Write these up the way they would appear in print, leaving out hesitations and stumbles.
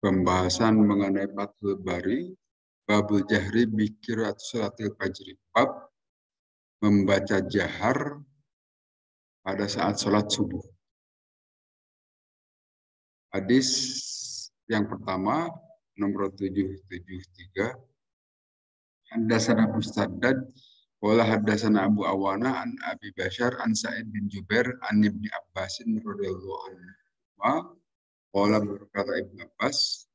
Pembahasan mengenai Fathul Bari, Babul Jahri Bikirat Salatil Fajri. Bab membaca jahar pada saat sholat subuh. Hadis yang pertama, nomor 773. Haddatsana Musaddad, wala haddatsana Abu Awana an Abi Bashar an Sa'id bin Jubair an Ibnu Abbasin radhiyallahu anhu. Wala berkata Ibnu Abbas,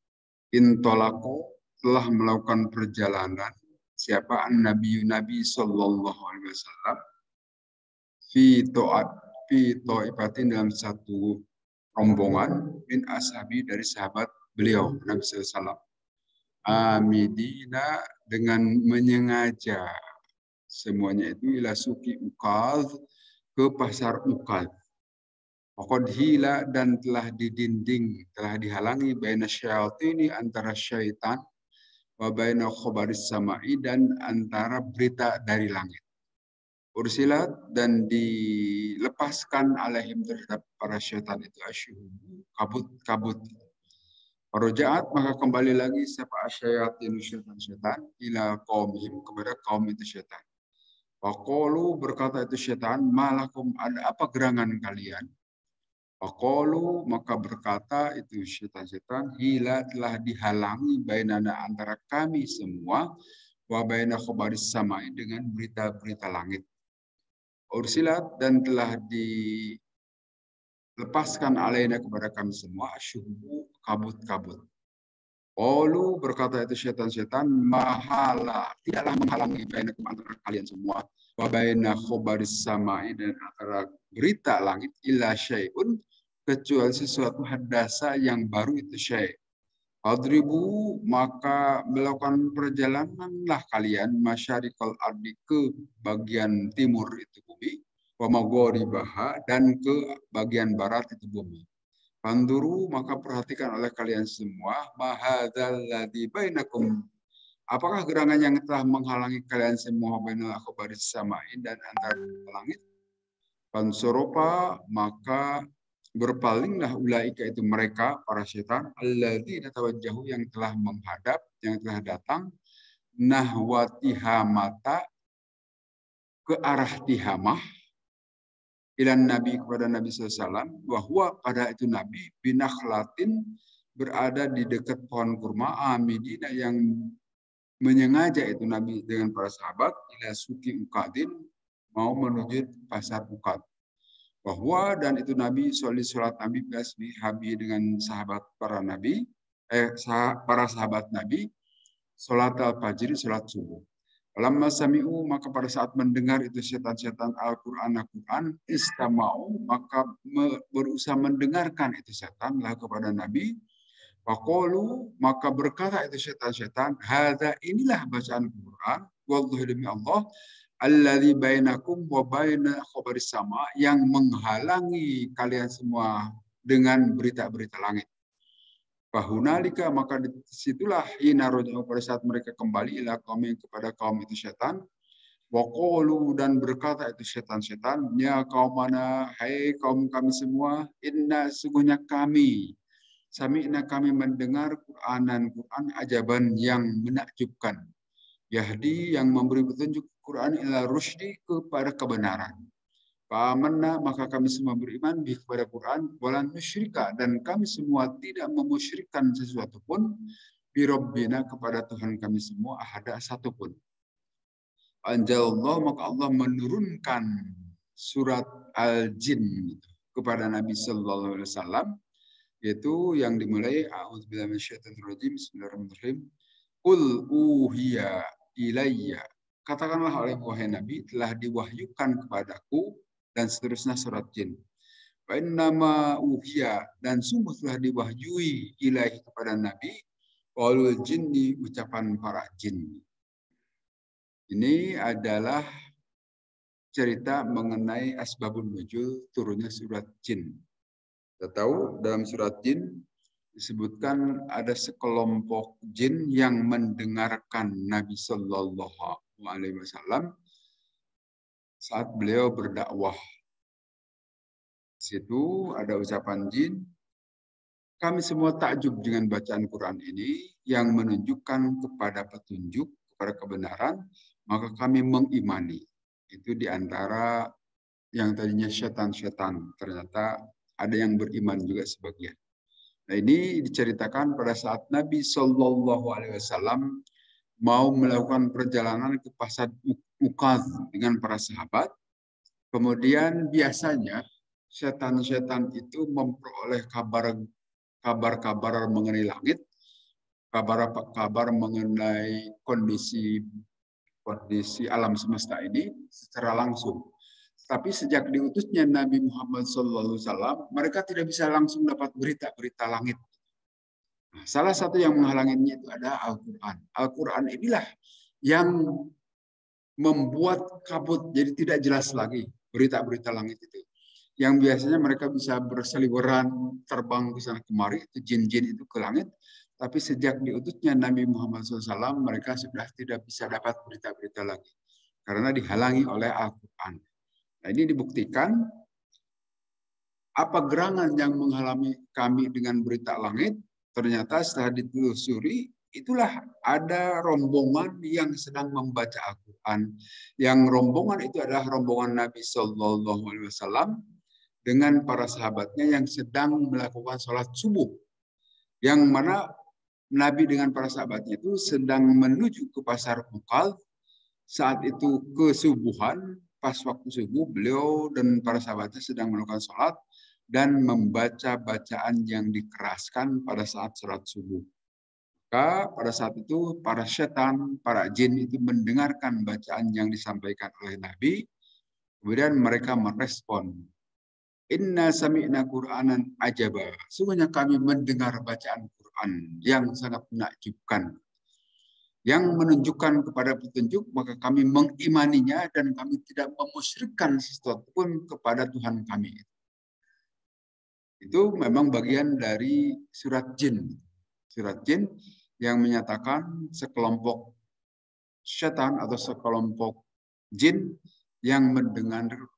intolako telah melakukan perjalanan siapa Nabi sallallahu alaihi wasallam fi to'ifatin dalam satu rombongan min ashabi dari sahabat beliau Nabi sallallahu alaihi wasallam amidina dengan menyengaja semuanya itu ila suki Ukaz ke pasar Ukaz. Faqad hila dan telah didinding, telah dihalangi baina syaitini antara syaitan wa baina khabaris sama'i dan antara berita dari langit. Ursilat dan dilepaskan alaihim terhadap para syaitan itu asyuhu, kabut-kabut. Parojaat maka kembali lagi siapa asyayatin syaitan ila qaumihim kepada kaum itu syaitan. Faqalu berkata itu syaitan, malakum ada apa gerangan kalian? Faqalu maka berkata itu syaitan-syaitan, hila telah dihalangi bainana antara kami semua wa baina khabaris sama'i dengan berita-berita langit. Ursilat dan telah dilepaskan alaina kepada kami semua asyuhu kabut-kabut. Qalu berkata itu syaitan-syaitan, mahala tidaklah menghalangi bainakum antara kalian semua wa baina khabaris sama'i dan antara berita langit illa syai'un kecuali sesuatu hadasa yang baru itu syai'. Adribu maka melakukan perjalananlah kalian masyariqal ardi ke bagian timur itu bumi, wa maghribaha dan ke bagian barat itu bumi. Panduru maka perhatikan oleh kalian semua mahadzal ladzi bainakum. Apakah gerangan yang telah menghalangi kalian semua bainal akhbaris sama'in dan antara langit? Pansoropa maka berpalinglah ulaika itu mereka para setan alladzina tawajjahu yang telah menghadap yang telah datang nahwa tihamata ke arah tihamah ilan nabi kepada Nabi SAW bahwa pada itu Nabi binakhlatin berada di dekat pohon kurma amidina yang menyengaja itu Nabi dengan para sahabat ila suki ukadin mau menuju pasar Ukad. Bahwa dan itu Nabi sholat Nabi basmi habi dengan sahabat para Nabi, para sahabat Nabi, sholat al-fajr, sholat subuh. Lamma sami'u maka pada saat mendengar itu setan-setan Al-Quran, istama'u maka berusaha mendengarkan itu setan lah kepada Nabi. Faqalu maka berkata itu setan-setan, hadza inilah bacaan Quran, wallahi demi Allah, alladzi bainakum wa baina khabaris sama yang menghalangi kalian semua dengan berita-berita langit. Fahunalika maka disitulah hina raja'u pada saat mereka kembali ila kaum kepada kaum itu setan. Waqalu dan berkata itu setan-setan, ya kaum mana, hai kaum kami semua, inna sungguhnya kami sami'na kami mendengar Quran ajaban yang menakjubkan. Yahdi yang memberi petunjuk Quran ila rusydi kepada kebenaran. Fa'amanna maka kami semua beriman kepada Quran walan musyrika dan kami semua tidak memusyrikkan sesuatu pun bi rabbina kepada Tuhan kami semua ahada satupun. Anjalallah maka Allah menurunkan surat Al-Jin kepada Nabi sallallahu alaihi wasallam yaitu yang dimulai a'udzubillahi minasyaitonir rajim bismillahirrahmanirrahim. Qul uhiya ilayya. Katakanlah oleh wahai Nabi telah diwahyukan kepadaku dan seterusnya surat Jin. Wa innama uhiya dan sungguh telah diwahyui ilahi kepada Nabi qaulul jinni ucapan para jin. Ini adalah cerita mengenai asbabun nuzul turunnya surat Jin. Kita tahu dalam surat Jin disebutkan ada sekelompok jin yang mendengarkan Nabi Sallallahu Alaihi Wasallam saat beliau berdakwah. Di situ ada ucapan jin, Kami semua takjub dengan bacaan Quran ini yang menunjukkan kepada petunjuk, kepada kebenaran, maka kami mengimani. Itu di antara yang tadinya setan-setan, ternyata ada yang beriman juga sebagian. Nah, ini diceritakan pada saat Nabi Shallallahu Alaihi Wasallam mau melakukan perjalanan ke pasar Ukaz dengan para sahabat. Kemudian biasanya setan-setan itu memperoleh kabar-kabar mengenai langit, kabar mengenai kondisi alam semesta ini secara langsung. Tapi sejak diutusnya Nabi Muhammad SAW, mereka tidak bisa langsung dapat berita-berita langit. Nah, salah satu yang menghalanginya itu ada Al-Quran. Al-Quran inilah yang membuat kabut, jadi tidak jelas lagi berita-berita langit itu. Yang biasanya mereka bisa berseliweran, terbang ke sana kemari, itu jin-jin itu ke langit. Tapi sejak diutusnya Nabi Muhammad SAW, mereka sudah tidak bisa dapat berita-berita lagi. Karena dihalangi oleh Al-Quran. Nah, ini dibuktikan apa gerangan yang menghalangi kami dengan berita langit. Ternyata setelah ditelusuri, itulah ada rombongan yang sedang membaca Al-Quran. Yang rombongan itu adalah rombongan Nabi Shallallahu Alaihi Wasallam dengan para sahabatnya yang sedang melakukan sholat subuh. Yang mana Nabi dengan para sahabatnya itu sedang menuju ke pasar Ukal. Saat itu kesubuhan, pas waktu subuh, beliau dan para sahabatnya sedang melakukan sholat dan membaca bacaan yang dikeraskan pada saat sholat subuh. Maka pada saat itu para setan, para jin itu mendengarkan bacaan yang disampaikan oleh Nabi. Kemudian mereka merespon. Inna sami'na Qur'anan ajaba. Sungguhnya kami mendengar bacaan Quran yang sangat menakjubkan. Yang menunjukkan kepada petunjuk, maka kami mengimaninya dan kami tidak memusyrikkan sesuatu pun kepada Tuhan kami. Itu memang bagian dari surat jin. Surat jin yang menyatakan sekelompok setan atau sekelompok jin yang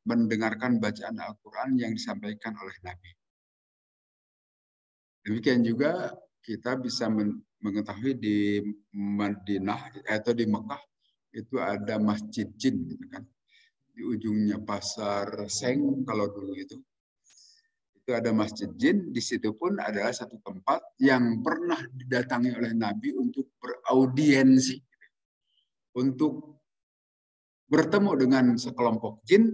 mendengarkan bacaan Al-Quran yang disampaikan oleh Nabi. Demikian juga kita bisa mengetahui di Madinah atau di Mekah itu ada masjid jin gitu kan. Di ujungnya pasar Seng kalau dulu itu ada masjid jin. Di situ pun adalah satu tempat yang pernah didatangi oleh Nabi untuk beraudiensi, untuk bertemu dengan sekelompok jin,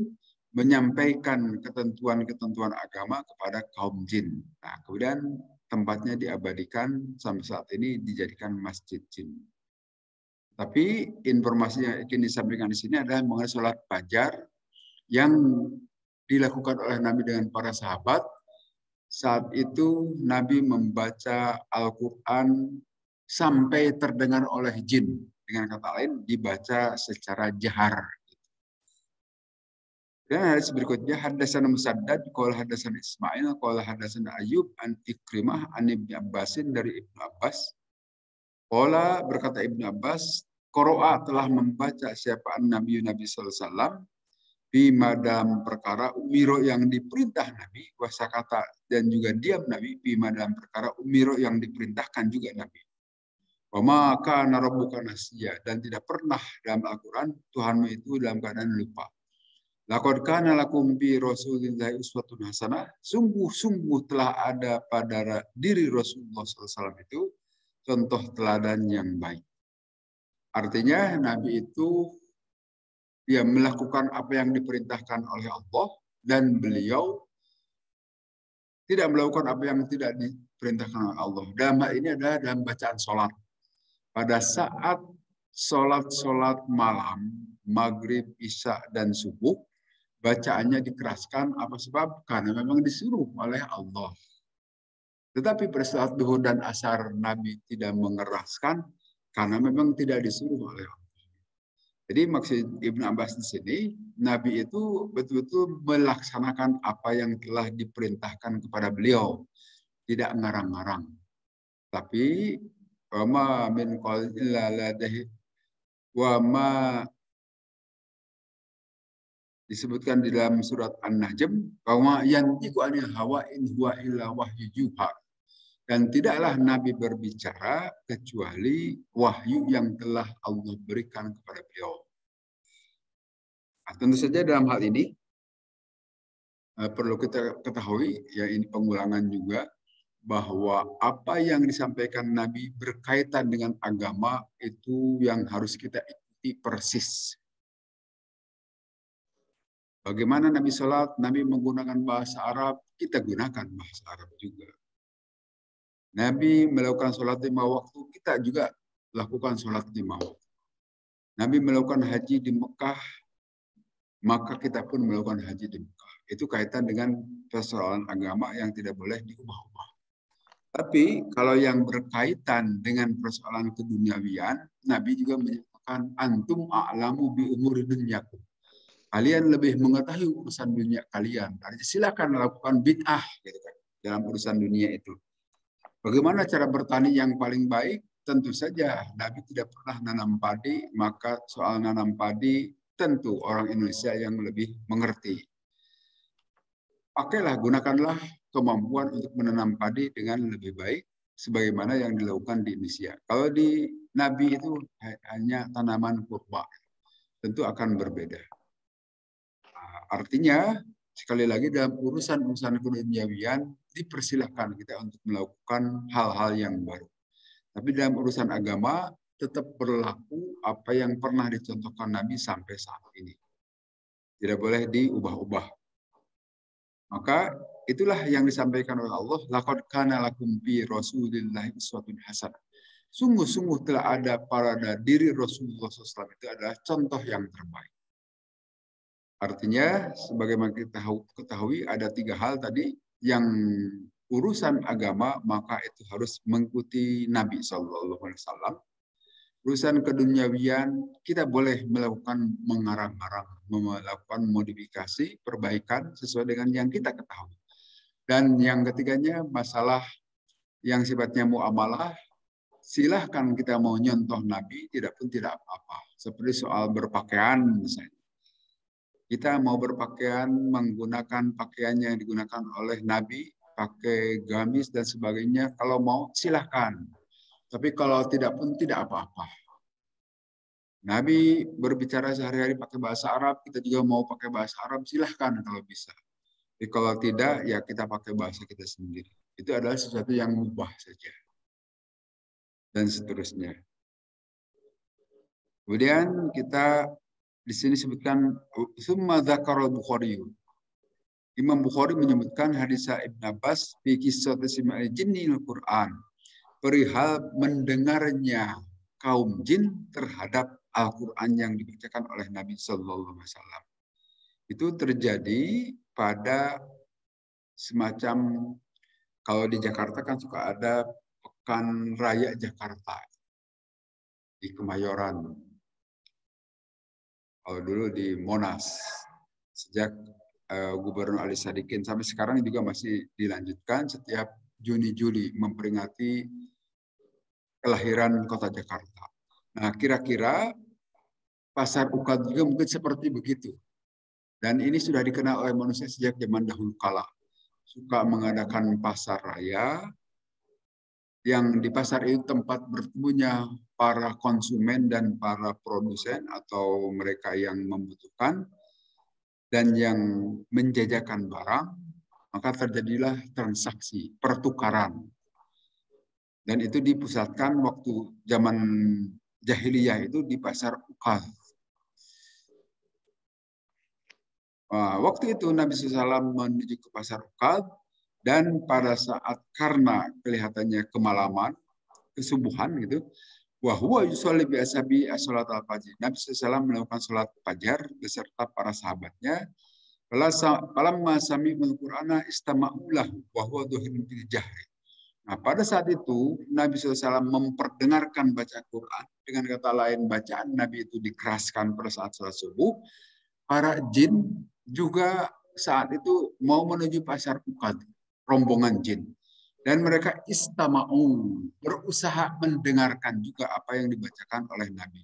menyampaikan ketentuan-ketentuan agama kepada kaum jin. Nah, kemudian tempatnya diabadikan sampai saat ini dijadikan masjid jin. Tapi informasi yang ingin disampaikan di sini adalah mengenai sholat fajar yang dilakukan oleh Nabi dengan para sahabat. Saat itu Nabi membaca Al-Quran sampai terdengar oleh jin. Dengan kata lain, dibaca secara jahar. Dan hadis berikutnya, haddatsana Musaddad, qala haddatsana Ismail, qala haddatsana Ayyub an Ikrimah an Ibnu Abbasin dari Ibnu Abbas. Qala berkata Ibnu Abbas, qara'a telah membaca siapa Nabi sallallahu alaihi wasallam bima dalam perkara umiro yang diperintah Nabi, wasakata dan juga diam Nabi bima dalam perkara umiro yang diperintahkan juga Nabi. Wa ma kana rabbuka nasiya, dan tidak pernah dalam Al-Qur'an Tuhanmu itu dalam keadaan lupa. Laqad kana lakum bi Rasulillahi uswatun hasanah. Sungguh-sungguh telah ada pada diri Rasulullah SAW itu contoh teladan yang baik. Artinya Nabi itu dia melakukan apa yang diperintahkan oleh Allah dan beliau tidak melakukan apa yang tidak diperintahkan oleh Allah. Dalam hal ini adalah dalam bacaan sholat. Pada saat sholat malam, maghrib, isya, dan subuh, bacaannya dikeraskan. Apa sebab? Karena memang disuruh oleh Allah. Tetapi pada saat duhur dan asar Nabi tidak mengeraskan karena memang tidak disuruh oleh Allah. Jadi maksud Ibnu Abbas di sini, Nabi itu betul-betul melaksanakan apa yang telah diperintahkan kepada beliau, tidak ngarang-ngarang. Tapi wama min qaulin illa ladaihi wama disebutkan di dalam surat An-Najm bahwa yantiqu anil hawa in huwa illa wahyu yuha. Dan tidaklah Nabi berbicara kecuali wahyu yang telah Allah berikan kepada beliau. Nah, tentu saja dalam hal ini perlu kita ketahui, ya ini pengulangan juga, bahwa apa yang disampaikan Nabi berkaitan dengan agama itu yang harus kita ikuti persis. Bagaimana Nabi sholat, Nabi menggunakan bahasa Arab, kita gunakan bahasa Arab juga. Nabi melakukan sholat 5 waktu, kita juga lakukan sholat 5 waktu. Nabi melakukan haji di Mekah, maka kita pun melakukan haji di Mekah. Itu kaitan dengan persoalan agama yang tidak boleh diubah-ubah. Tapi kalau yang berkaitan dengan persoalan keduniawian, Nabi juga menyatakan antum a'lamu bi umuri dunyakum. Kalian lebih mengetahui urusan dunia kalian. Artinya silakan lakukan bid'ah gitu kan, dalam urusan dunia itu. Bagaimana cara bertani yang paling baik? Tentu saja Nabi tidak pernah nanam padi, maka soal nanam padi tentu orang Indonesia yang lebih mengerti. Pakailah, gunakanlah kemampuan untuk menanam padi dengan lebih baik sebagaimana yang dilakukan di Indonesia. Kalau di Nabi itu hanya tanaman kurma, tentu akan berbeda. Artinya sekali lagi dalam urusan-urusan keduniawian dipersilahkan kita untuk melakukan hal-hal yang baru. Tapi dalam urusan agama tetap berlaku apa yang pernah dicontohkan Nabi sampai saat ini. Tidak boleh diubah-ubah. Maka itulah yang disampaikan oleh Allah, laqad kana lakum fi Rasulillahi uswatun hasanah. Sungguh-sungguh telah ada pada diri Rasulullah SAW itu adalah contoh yang terbaik. Artinya, sebagaimana kita ketahui ada 3 hal tadi, yang urusan agama maka itu harus mengikuti Nabi SAW. Urusan keduniawian kita boleh melakukan mengarang-arang, melakukan modifikasi, perbaikan sesuai dengan yang kita ketahui. Dan yang ketiganya masalah yang sifatnya muamalah, silahkan kita mau nyontoh Nabi, tidak pun tidak apa-apa. Seperti soal berpakaian misalnya. Kita mau berpakaian menggunakan pakaian yang digunakan oleh Nabi, pakai gamis dan sebagainya. Kalau mau silahkan. Tapi kalau tidak pun tidak apa-apa. Nabi berbicara sehari-hari pakai bahasa Arab, kita juga mau pakai bahasa Arab, silahkan kalau bisa. Tapi kalau tidak, ya kita pakai bahasa kita sendiri. Itu adalah sesuatu yang mubah saja. Dan seterusnya. Kemudian kita di sini sebutkan summa dzakara Bukhari. Imam Bukhari menyebutkan hadis Ibn Abbas fi qissat Isma'il jinni al-Qur'an. Perihal mendengarnya kaum jin terhadap Al-Qur'an yang dibacakan oleh Nabi sallallahu alaihi wasallam. Itu terjadi pada semacam, kalau di Jakarta kan suka ada Pekan Raya Jakarta di Kemayoran. Kalau dulu di Monas, sejak Gubernur Ali Sadikin sampai sekarang juga masih dilanjutkan setiap Juni-Juli memperingati kelahiran kota Jakarta. Nah, kira-kira pasar Ukad juga mungkin seperti begitu. Dan ini sudah dikenal oleh manusia sejak zaman dahulu kala. Suka mengadakan pasar raya, yang di pasar itu tempat bertemunya para konsumen dan para produsen atau mereka yang membutuhkan dan yang menjajakan barang, maka terjadilah transaksi, pertukaran. Dan itu dipusatkan waktu zaman jahiliyah itu di pasar Ukad. Waktu itu Nabi SAW menuju ke pasar Ukad, dan pada saat karena kelihatannya kemalaman, kesubuhan gitu, wahwa yusolli bi ashabi as-salat al-fajr. Nabi SAW melakukan salat fajar beserta para sahabatnya. Falamma sami'ul Qur'ana istama'u lahu wa huwa dhuhirun fil jahri. Nah, pada saat itu Nabi SAW memperdengarkan baca Quran. Dengan kata lain, bacaan Nabi itu dikeraskan pada saat salat subuh. Para jin juga saat itu mau menuju pasar Ukad, rombongan jin. Dan mereka istama'u, berusaha mendengarkan juga apa yang dibacakan oleh Nabi.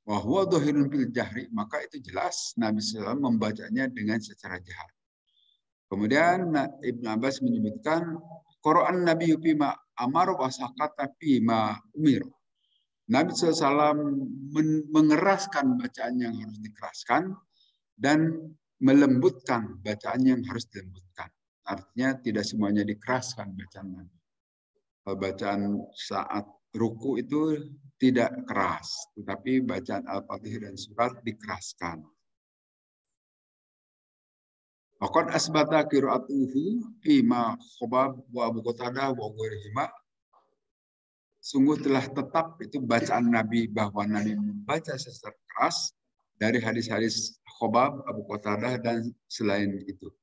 Wahwa dohirun fil jahri, maka itu jelas Nabi SAW membacanya dengan secara jahat. Kemudian Ibn Abbas menyebutkan Quran Nabi bima amar wa sakata bima umir. Nabi SAW mengeraskan bacaan yang harus dikeraskan dan melembutkan bacaan yang harus dilembutkan. Artinya tidak semuanya dikeraskan bacaan Nabi. Bacaan saat ruku itu tidak keras, tetapi bacaan Al-Fatihah dan surat dikeraskan. Waqad asbata qira'atuhu bima Khobab wa Abu Qatadah wa ghairihima. Sungguh telah tetap itu bacaan Nabi bahwa Nabi membaca secara keras dari hadis-hadis Khobab, Abu Qatadah dan selain itu.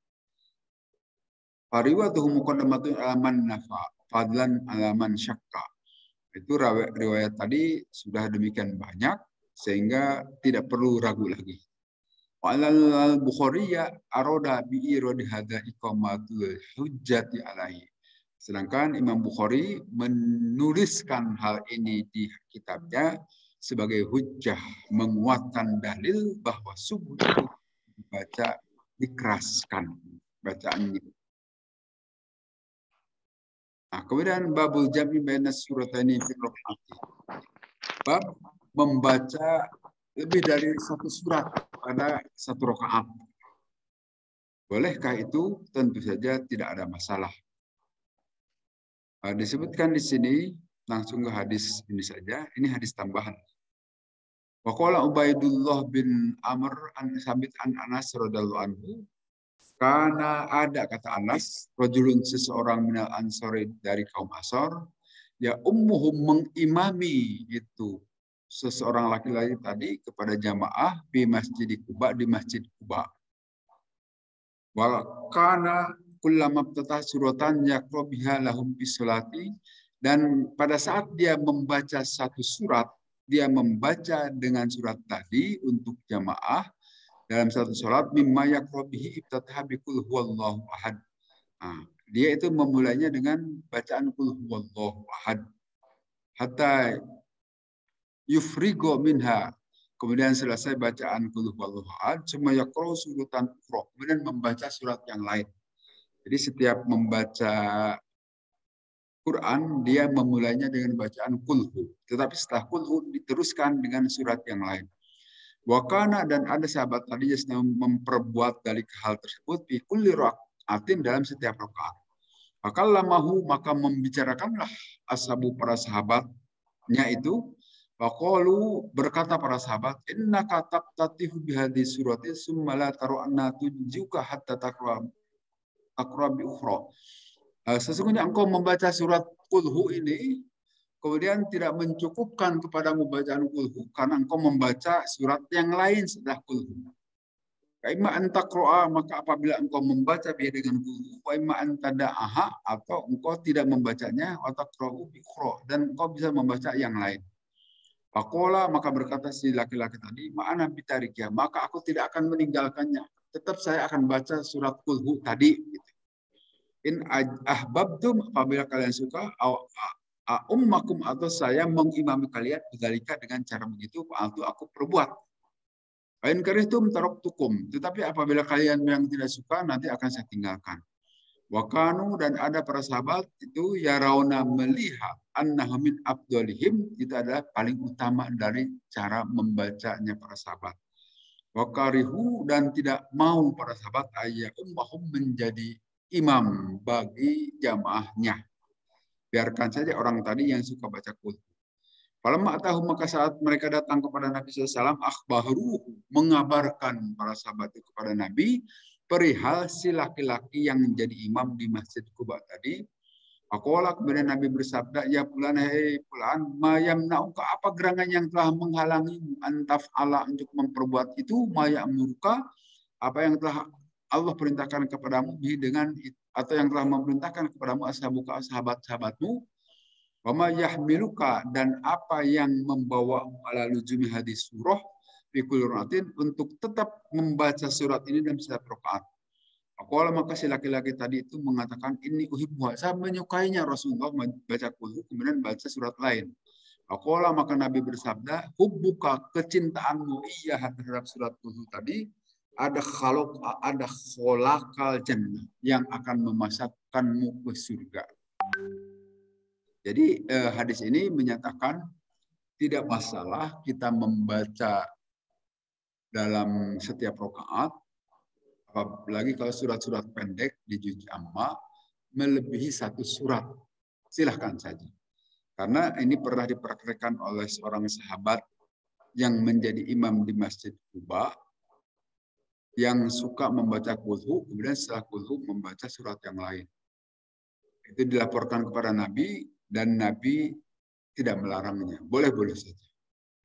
Fariwatuhu muqaddamatun alaman nafa fadlan alaman syakka. Itu riwayat tadi sudah demikian banyak sehingga tidak perlu ragu lagi. Wa'alal Bukhariya aroda bi'irodi hadha iqamatul hujjati alaihi. Sedangkan Imam Bukhari menuliskan hal ini di kitabnya sebagai hujjah, menguatkan dalil bahwa subuh itu dibaca dikeraskan bacaannya. Nah, kemudian babul jami baina surataini fi rakaati. Bab membaca lebih dari satu surat pada satu rakaat. Bolehkah itu? Tentu saja tidak ada masalah. Disebutkan di sini langsung ke hadis ini saja. Ini hadis tambahan. Waqala Ubaidullah bin Amr an Sabit an Anas radhiyallahu anhu. Karena ada kata Anas, rajulun seseorang minal ansori dari kaum Ansor, ya ummuhum mengimami itu seseorang laki-laki tadi kepada jamaah di Masjid Quba. Wa kana kullama ibtatah suratan yaqra biha lahum bisolati, dan pada saat dia membaca satu surat, dia membaca dengan surat tadi untuk jamaah dalam satu sholat mimma yaqra bihi ibtatah bi qul huwallahu ahad. Nah, dia itu memulainya dengan bacaan qul huwallahu ahad hatta yufrigo minha. Kemudian selesai bacaan qul huwallahu ahad, semua yaqra suratan ukhra, kemudian membaca surat yang lain. Jadi setiap membaca Quran, dia memulainya dengan bacaan kulhu. Tetapi setelah kulhu diteruskan dengan surat yang lain. Wakana, dan ada sahabat tadi yang memperbuat dari hal tersebut di kulli rakaatin, dalam setiap rakaat. Maka membicarakanlah ashabu para sahabatnya itu. Waqalu, berkata para sahabat, innaka taqtatihu bihadhi surati summa la taru'anna tujjuka hatta taqra bi ukhra. Sesungguhnya engkau membaca surat Qulhu ini, kemudian tidak mencukupkan kepadamu bacaan Qulhu, karena engkau membaca surat yang lain setelah Qulhu. Kaima antaqra'a, maka apabila engkau membaca biha dengan Qulhu, wa imma antada'aha, atau engkau tidak membacanya, wa taqra'u bi ukhra, dan engkau bisa membaca yang lain. Faqala, maka berkata si laki-laki tadi, ma'ana bitarikia, maka aku tidak akan meninggalkannya. Tetap saya akan baca surat Qulhu tadi. In ahbabtum, apabila kalian suka, ummakum, atau saya mengimami kalian bidzalika, dengan cara begitu, aku perbuat. In karihtum taraktukum, tetapi apabila kalian yang tidak suka, nanti akan saya tinggalkan. Wakanu, dan ada para sahabat itu yarawna, melihat annahu min afdalihim, itu adalah paling utama dari cara membacanya para sahabat. Wakarihu, dan tidak mau para sahabat ayya ummahum, menjadi imam bagi jamaahnya. Biarkan saja orang tadi yang suka baca Qul. Falamma atahu, maka saat mereka datang kepada Nabi SAW, akhbaru, mengabarkan para sahabat itu kepada Nabi perihal si laki-laki yang menjadi imam di Masjid Quba tadi. Aqala, kemudian Nabi bersabda, ya fulan, hei fulan, ma yamna'uka, apa gerangan yang telah menghalangi antaf'ala, untuk memperbuat itu, ma ya'muruka, apa yang telah Allah perintahkan kepadamu dengan, atau yang telah memerintahkan kepadamu ashabuka, sahabat-sahabatmu, wa ma yahmiluka, dan apa yang membawa ala luzumi hadis surah fi kulli rakaatin, untuk tetap membaca surat ini dalam setiap rakaat. Aqala, maka si laki-laki tadi itu mengatakan, ini uhibbu, saya menyukainya Rasulullah membaca Qul, kemudian baca surat lain. Aqala, maka Nabi bersabda, hubbuka, kecintaanmu iya terhadap surat Qul tadi, ada khalaqal jannah, yang akan memasukkanmu ke surga. Jadi hadis ini menyatakan tidak masalah kita membaca dalam setiap rakaat, apalagi kalau surat-surat pendek di juz amma melebihi 1 surat. Silahkan saja. Karena ini pernah dipraktikkan oleh seorang sahabat yang menjadi imam di Masjid Quba, yang suka membaca kulhu, kemudian setelah kulhu membaca surat yang lain. Itu dilaporkan kepada Nabi, dan Nabi tidak melarangnya. Boleh-boleh saja.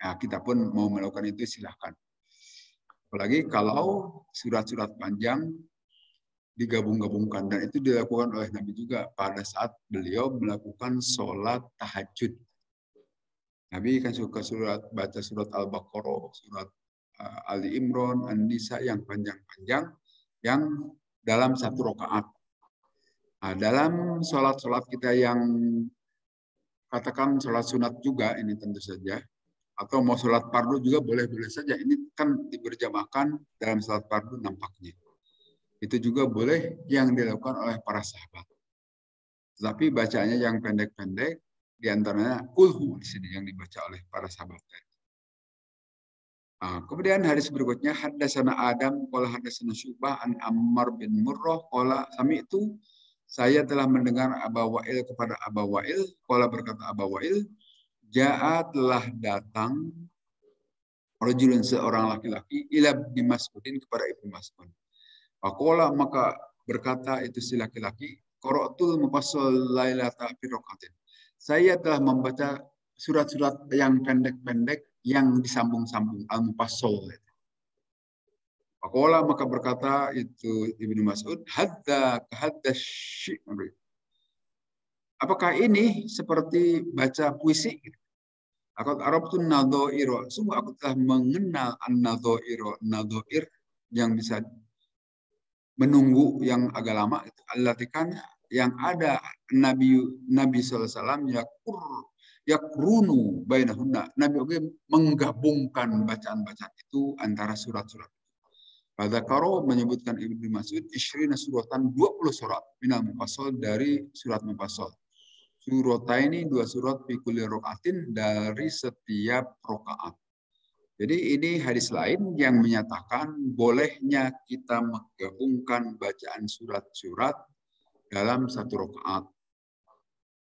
Nah, kita pun mau melakukan itu silahkan. Apalagi kalau surat-surat panjang digabung-gabungkan. Dan itu dilakukan oleh Nabi juga pada saat beliau melakukan sholat tahajud. Nabi kan suka baca surat Al-Baqarah, surat Ali Imran, An-Nisa yang panjang-panjang, yang dalam 1 rakaat. Nah, dalam sholat-sholat kita yang katakan sholat sunat juga, ini tentu saja, atau mau sholat fardu juga boleh-boleh saja. Ini kan diberjamaahkan dalam sholat fardu nampaknya. Itu juga boleh yang dilakukan oleh para sahabat. Tetapi bacanya yang pendek-pendek, diantaranya kulhu di sini yang dibaca oleh para sahabat. Nah, kemudian hadis berikutnya, haddatsana Adam qala haddatsana Syu'bah an Ammar bin Murrah qala sami'tu, saya telah mendengar Aba Wa'il kepada Aba Wa'il, qala berkata Aba Wa'il, ja'a telah datang rajulun seorang laki-laki ila Ibnu Mas'udin kepada Ibnu Mas'ud. Faqala maka berkata itu si laki-laki, qara'tul mufassal lailata fi raqatin. Saya telah membaca surat-surat yang pendek-pendek yang disambung-sambung, al-mufassal. Faqala maka berkata itu Ibnu Mas'ud, hadza kahadza syi'ri. Apakah ini seperti baca puisi? Aku arabtun nadhaira. Sungguh aku telah mengenal an-nadhaira, nadhair yang bisa menunggu yang agak lama, itu allatikan yang ada Nabi SAW yakrunu bainahunna. Nabi menggabungkan bacaan-bacaan itu antara surat-surat. Pada karo menyebutkan Ibnu Mas'ud isyrina suratan 20 surat minal mufassal dari surat mufassal. Surataini 2 surat fi kulli rakaatin dari setiap rakaat. Jadi ini hadis lain yang menyatakan bolehnya kita menggabungkan bacaan surat-surat dalam 1 rakaat.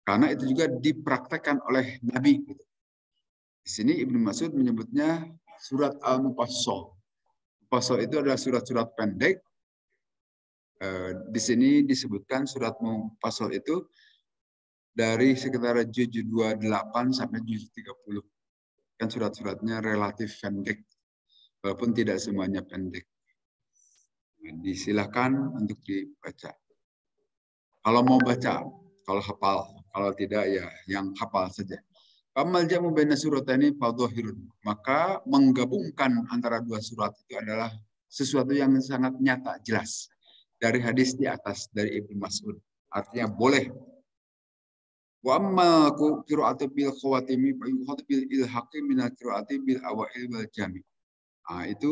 Karena itu juga dipraktekkan oleh Nabi. Di sini Ibnu Mas'ud menyebutnya surat Al-Mufassal. Mufassal itu adalah surat-surat pendek. Di sini disebutkan surat Mufassal itu dari sekitar juz 28 sampai juz 30. Kan surat-suratnya relatif pendek, walaupun tidak semuanya pendek. Nah, disilahkan untuk dibaca. Kalau mau baca, kalau hafal, kalau tidak ya yang hafal saja. Kamal jamu baina suratani fadhahirun. Maka menggabungkan antara 2 surat itu adalah sesuatu yang sangat nyata, jelas. Dari hadis di atas dari Ibnu Mas'ud. Artinya boleh. Wa amma qira'atu bil khawatimi fa yukhatu bil ilhaqi min qira'ati bil awail wal jami'. Nah, itu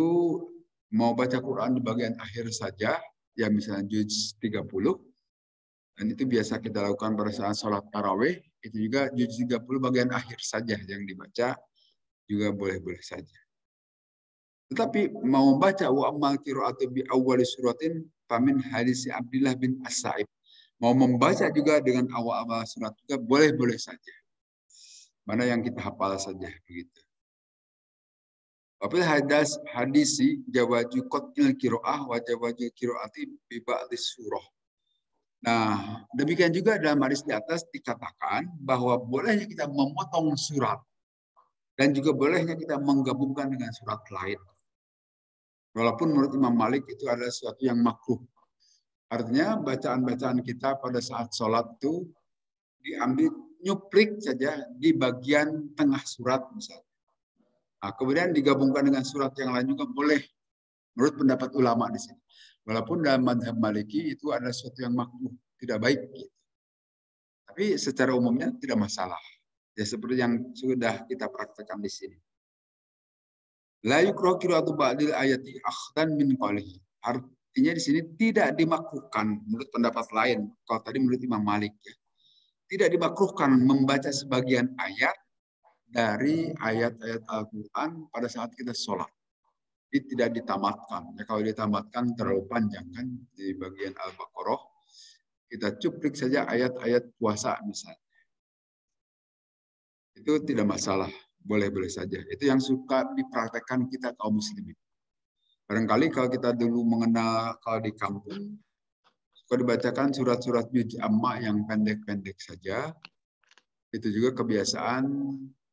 mau baca Quran di bagian akhir saja, ya misalnya juz 30. Dan itu biasa kita lakukan pada saat sholat tarawih, itu juga juz 30 bagian akhir saja yang dibaca, juga boleh-boleh saja. Tetapi mau baca wa amma qira'atu bi awwali suratin famin hadis Abdullah bin As-Sa'ib. Mau membaca juga dengan awal-awal surat juga boleh-boleh saja. Mana yang kita hafal saja begitu. Apabila hadisi jawaju qatil qiraah wa jawaju qiraati bi ba'dhi surah. Nah, demikian juga dalam hadis di atas dikatakan bahwa bolehnya kita memotong surat dan juga bolehnya kita menggabungkan dengan surat lain. Walaupun menurut Imam Malik itu adalah sesuatu yang makruh. Artinya bacaan-bacaan kita pada saat sholat itu diambil nyuplik saja di bagian tengah surat misalnya. Nah, kemudian digabungkan dengan surat yang lain juga boleh menurut pendapat ulama di sini. Walaupun dalam mazhab Maliki itu adalah sesuatu yang makruh, tidak baik. Gitu. Tapi secara umumnya tidak masalah. Ya seperti yang sudah kita praktekkan di sini. La yukrahu qira'atu ba'dil ayati akhdan min qawlihi. Artinya di sini tidak dimakruhkan menurut pendapat lain. Kalau tadi menurut Imam Malik ya. tidak dimakruhkan membaca sebagian ayat dari ayat-ayat Al-Quran pada saat kita sholat. Jadi tidak ditamatkan. Ya, kalau ditamatkan terlalu panjang kan di bagian Al-Baqarah. Kita cuplik saja ayat-ayat puasa misalnya. Itu tidak masalah. Boleh-boleh saja. Itu yang suka dipraktekkan kita kaum muslimin. Barangkali kalau kita dulu mengenal kalau di kampung, suka dibacakan surat-surat juz amma yang pendek-pendek saja. Itu juga kebiasaan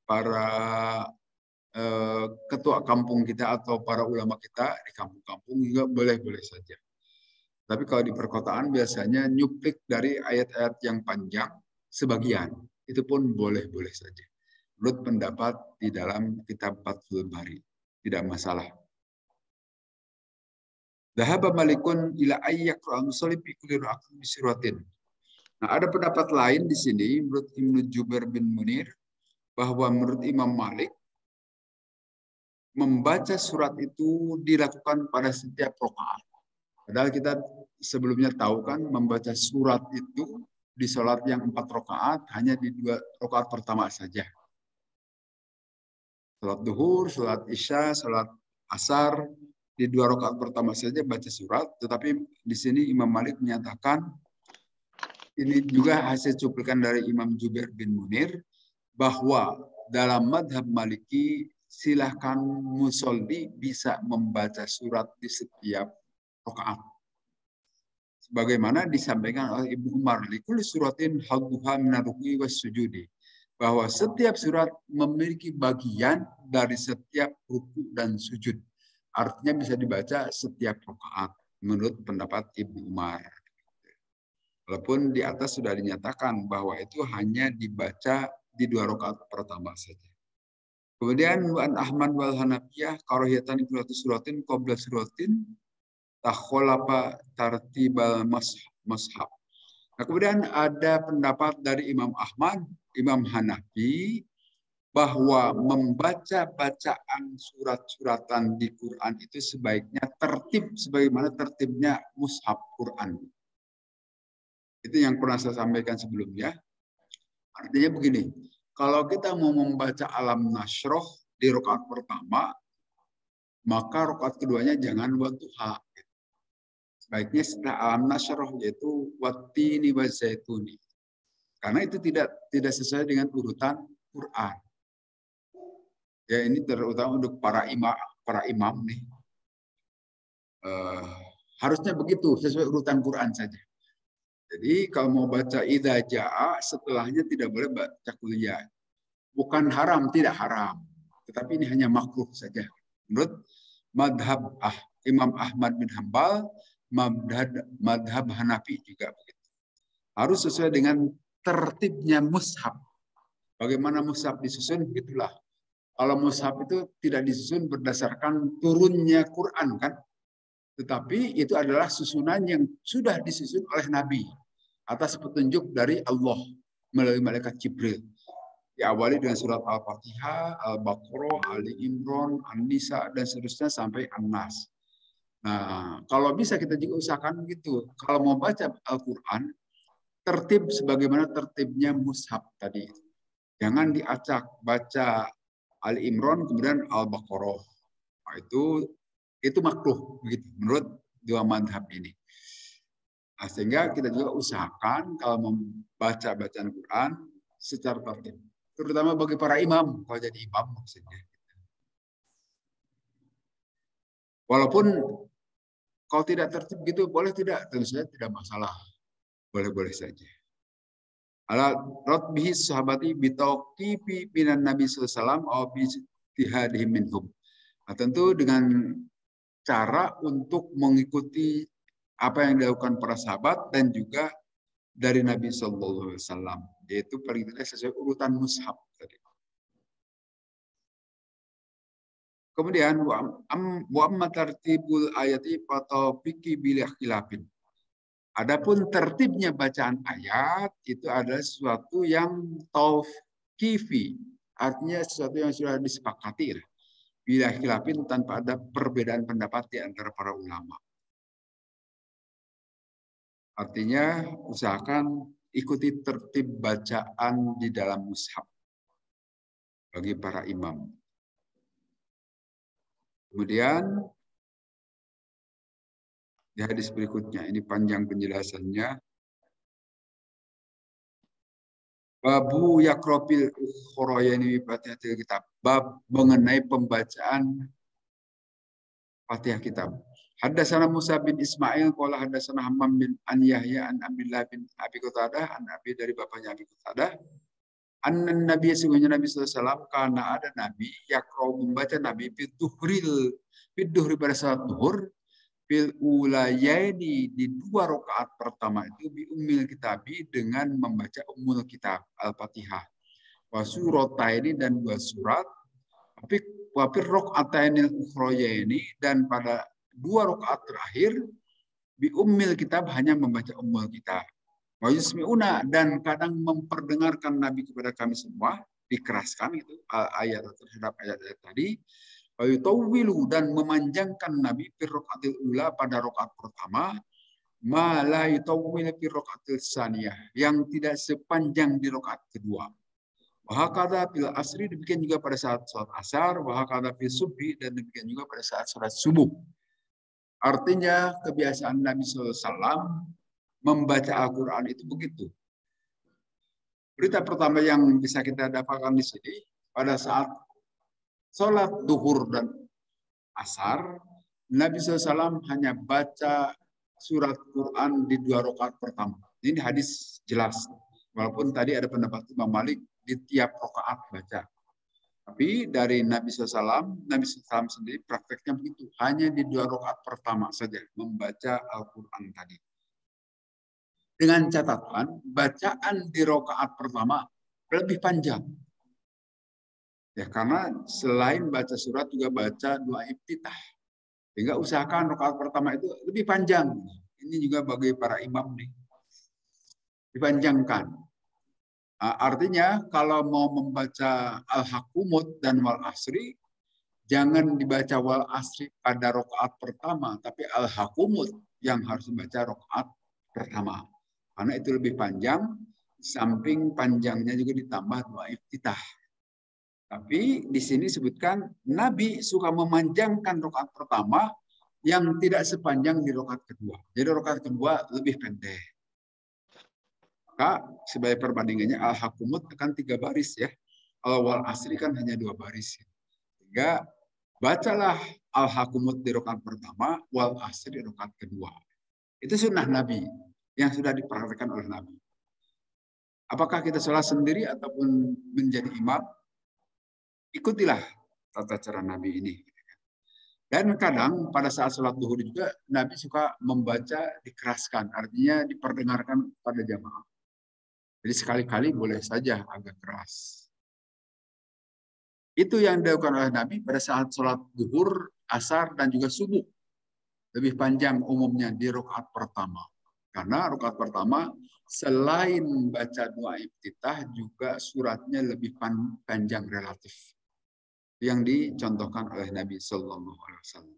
para ketua kampung kita atau para ulama kita di kampung-kampung juga boleh-boleh saja. Tapi kalau di perkotaan biasanya nyuplik dari ayat-ayat yang panjang sebagian. Itu pun boleh-boleh saja. Menurut pendapat di dalam kitab Fathul Bari. Tidak masalah. Dhahaba malikun ila ayyaqra'an musallim bi kulli rak'atin bi suratin. Nah, ada pendapat lain di sini menurut Ibnu Jubair bin Munir bahwa menurut Imam Malik membaca surat itu dilakukan pada setiap rakaat. Padahal kita sebelumnya tahu kan membaca surat itu di sholat yang 4 rakaat hanya di 2 rakaat pertama saja. Sholat duhur, sholat isya, sholat asar, di 2 rakaat pertama saja baca surat. Tetapi di sini Imam Malik menyatakan, ini juga hasil cuplikan dari Imam Jubair bin Munir, bahwa dalam madhab Maliki silahkan musolli bisa membaca surat di setiap rakaat. Sebagaimana disampaikan oleh Ibnu Umar, likulli suratin hadduha minaruki was sujudi, bahwa setiap surat memiliki bagian dari setiap ruku dan sujud. Artinya bisa dibaca setiap rakaat menurut pendapat Ibnu Umar. Walaupun di atas sudah dinyatakan bahwa itu hanya dibaca di 2 rakaat pertama saja. Kemudian Wan Ahmad wal Hanafiyah karahiyatan iqra'atu suratin qabla suratin takholafa tartibal mashab. Nah, kemudian ada pendapat dari Imam Ahmad, Imam Hanafi, bahwa membaca bacaan surat-suratan di Quran itu sebaiknya tertib sebagaimana tertibnya mushaf Quran. Itu yang pernah saya sampaikan sebelumnya. Artinya begini, kalau kita mau membaca Alam Nasroh di rakaat pertama, maka rakaat keduanya jangan wadduha. Sebaiknya setelah Alam Nasroh, yaitu wattini wa zaituni. Karena itu tidak sesuai dengan urutan Quran. Ya, ini terutama untuk para imam nih. Harusnya begitu, sesuai urutan Quran saja. Jadi kalau mau baca idza jaa, setelahnya tidak boleh baca kuliah. Bukan haram, tidak haram. Tetapi ini hanya makruh saja. Menurut madhab Imam Ahmad bin Hambal, madhab Hanafi juga begitu. Harus sesuai dengan tertibnya mushaf. Bagaimana mushaf disusun, begitulah. Kalau mushaf itu tidak disusun berdasarkan turunnya Quran kan. Tetapi itu adalah susunan yang sudah disusun oleh Nabi atas petunjuk dari Allah melalui malaikat Jibril. Diawali dengan surat Al-Fatihah, Al-Baqarah, Ali Imran, An-Nisa, dan seterusnya sampai An-Nas. Nah, kalau bisa kita juga usahakan gitu. Kalau mau baca Al-Quran, tertib sebagaimana tertibnya mushaf tadi. Jangan diacak, baca Ali Imran kemudian Al-Baqarah. Nah, itu makruh begitu menurut dua madhab ini. Nah, sehingga kita juga usahakan kalau membaca bacaan Quran secara tertib, terutama bagi para imam, kalau jadi imam maksudnya. Walaupun kalau tidak tertib gitu boleh tidak, tentu saja tidak masalah, boleh-boleh saja. Ala ratbihi sahabati bitauqifi minan Nabi sallallahu alaihi wasallam minhum. Nah, tentu dengan cara untuk mengikuti apa yang dilakukan para sahabat dan juga dari Nabi Sallallahu Alaihi Wasallam, yaitu paling tidak sesuai urutan mushaf tadi. Kemudian wa amma tartibul ayati fatawfiki bil khilafin. Adapun tertibnya bacaan ayat itu adalah sesuatu yang tauqifi, artinya sesuatu yang sudah disepakati lah. Bila khilafin tanpa ada perbedaan pendapat di antara para ulama. Artinya usahakan ikuti tertib bacaan di dalam mushaf bagi para imam. Kemudian di hadis berikutnya, ini panjang penjelasannya. Babu yakropil ukhroyani Fatihatil kitab. Bab mengenai pembacaan Fatihah kitab. Haddatsana Musa bin Ismail qala haddatsana Hammam bin an Yahya an Abdullah bin Abi Qatadah an Abi dari bapaknya Abi Qatadah. Annan Nabi sungguhnya Nabi SAW karena ada Nabi yakro membaca Nabi fiduhri pada saat duhur fil ulayaini di 2 rakaat pertama itu bi ummil kitabi dengan membaca ummul kitab Al-Fatihah. Wa surataini dan 2 surat. Tapi wafir rakaatainil ukhrayaini dan pada 2 rakaat terakhir bi ummil kitab hanya membaca ummul kitab. Wa yusmi'una dan kadang memperdengarkan Nabi kepada kami semua, dikeraskan itu ayat terhadap ayat-ayat tadi. Wa yutawwilu dan memanjangkan Nabi fi rakaatil ula pada rakaat pertama, ma la yutawwil fi rakaatil tsaniyah yang tidak sepanjang di rakaat kedua. Wa hakadha fil asri demikian juga pada saat salat asar, wa hakadha fil subhi dan demikian juga pada saat salat subuh. Artinya kebiasaan Nabi SAW membaca Al-Quran itu begitu. Berita pertama yang bisa kita dapatkan di sini, pada saat sholat duhur dan asar, Nabi SAW hanya baca surat Quran di 2 rakaat pertama. Ini hadis jelas. Walaupun tadi ada pendapat Imam Malik di tiap rakaat baca. Tapi dari Nabi SAW sendiri prakteknya begitu. Hanya di 2 rakaat pertama saja membaca Al-Quran tadi. Dengan catatan, bacaan di rakaat pertama lebih panjang. Ya, karena selain baca surat juga baca doa iftitah. Sehingga usahakan rakaat pertama itu lebih panjang. Ini juga bagi para imam nih. Dipanjangkan. Artinya kalau mau membaca Al-Hakumut dan Wal Asri, jangan dibaca Wal Asri pada rakaat pertama, tapi Al-Hakumut yang harus dibaca rakaat pertama. Karena itu lebih panjang, samping panjangnya juga ditambah doa iftitah. Tapi di sini disebutkan Nabi suka memanjangkan rakaat pertama yang tidak sepanjang di rakaat kedua. Jadi rakaat kedua lebih pendek. Maka sebagai perbandingannya Al-Hakumut kan 3 baris ya. Al-Wal Asri kan hanya 2 baris. Sehingga bacalah Al-Hakumut di rakaat pertama, Wal Asri di rakaat kedua. Itu sunnah Nabi yang sudah diperhatikan oleh Nabi. Apakah kita sholat sendiri ataupun menjadi imam? Ikutilah tata cara Nabi ini. Dan kadang pada saat sholat duhur juga Nabi suka membaca dikeraskan, artinya diperdengarkan pada jamaah. Jadi sekali-kali boleh saja agak keras. Itu yang dilakukan oleh Nabi pada saat sholat duhur, asar, dan juga subuh. Lebih panjang umumnya di rakaat pertama. Karena rakaat pertama selain baca doa iftitah juga suratnya lebih panjang relatif yang dicontohkan oleh Nabi Sallallahu Alaihi Wasallam.